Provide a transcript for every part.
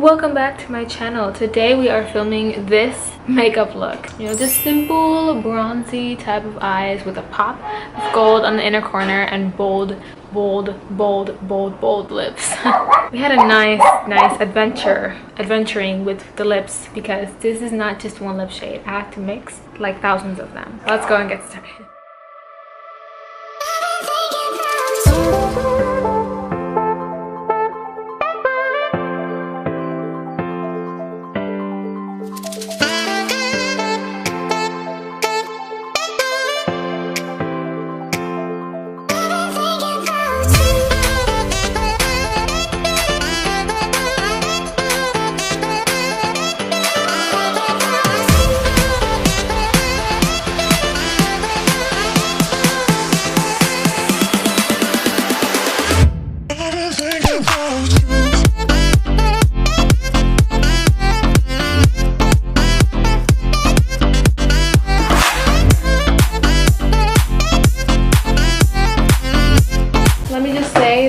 welcome back to my channel. Today we are filming this makeup look. You know, just simple bronzy type of eyes with a pop of gold on the inner corner and bold lips. We had a nice adventuring with the lips because this is not just one lip shade. I have to mix like thousands of them. Let's go and get started.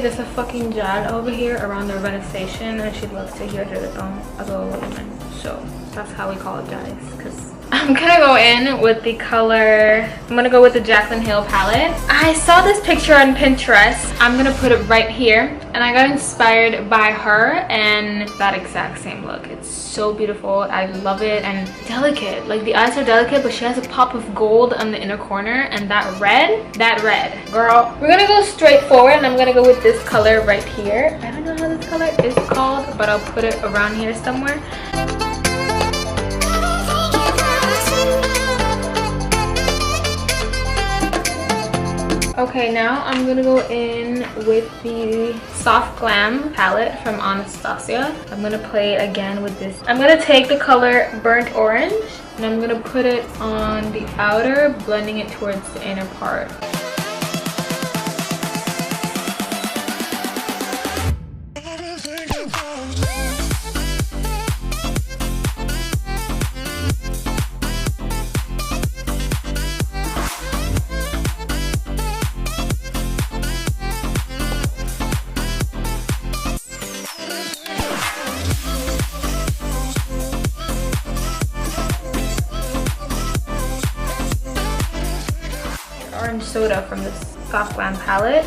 There's a fucking Jag over here around the Renaissance and she loves to hear the tone as a woman, so that's how we call it, guys. Because I'm gonna go in with the color, I'm gonna go with the JACLYN Hill palette. I saw this picture on Pinterest. I'm gonna put it right here, and I got inspired by her and that exact same look. It's so beautiful. I love it and delicate. Like, the eyes are delicate, but she has a pop of gold on the inner corner, and that red, girl. We're gonna go straight forward, and I'm gonna go with this color right here. I don't know how this color is called, but I'll put it around here somewhere. Okay, now I'm gonna go in with the Soft Glam palette from Anastasia. I'm gonna play it again with this. I'm gonna take the color Burnt Orange and I'm gonna put it on the outer, blending it towards the inner part. Orange Soda from this Soft Glam palette.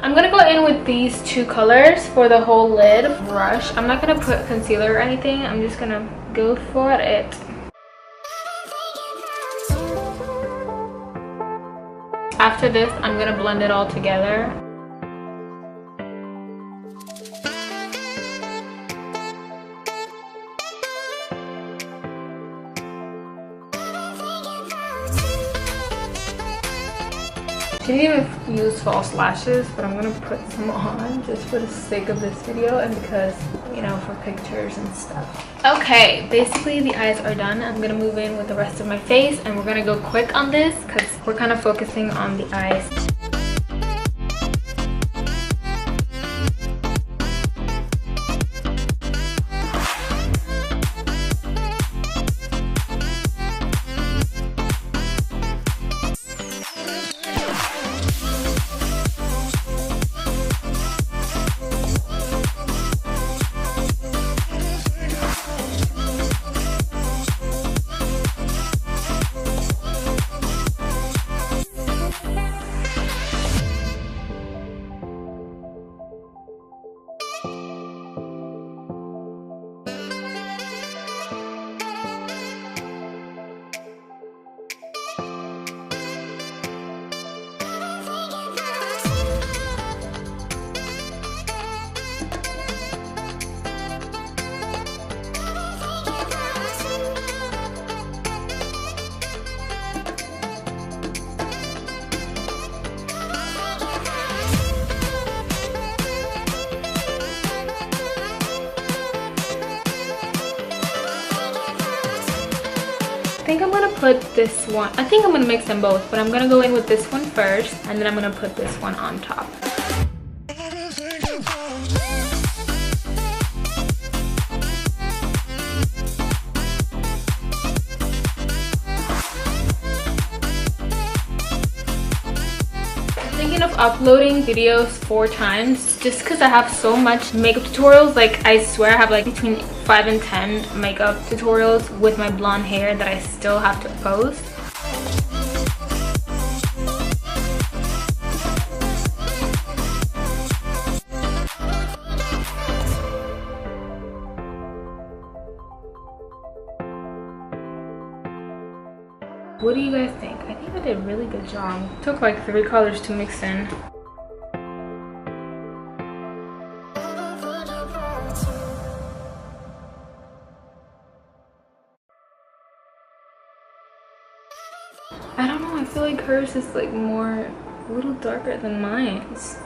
I'm gonna go in with these two colors for the whole lid brush. I'm not gonna put concealer or anything. I'm just gonna go for it. After this, I'm gonna blend it all together. I didn't even use false lashes, but I'm gonna put some on just for the sake of this video and because, you know, for pictures and stuff. Okay, basically the eyes are done. I'm gonna move in with the rest of my face and we're gonna go quick on this because we're kind of focusing on the eyes. think I'm gonna put this one. I think I'm gonna mix them both, but I'm gonna go in with this one first, and then I'm gonna put this one on top. uploading videos 4 times just because I have so much makeup tutorials. Like, I swear I have like between 5 and 10 makeup tutorials with my blonde hair that I still have to post. What do you guys think? I think I did a really good job. Took like 3 colors to mix in. I don't know, I feel like hers is like more, a little darker than mine's.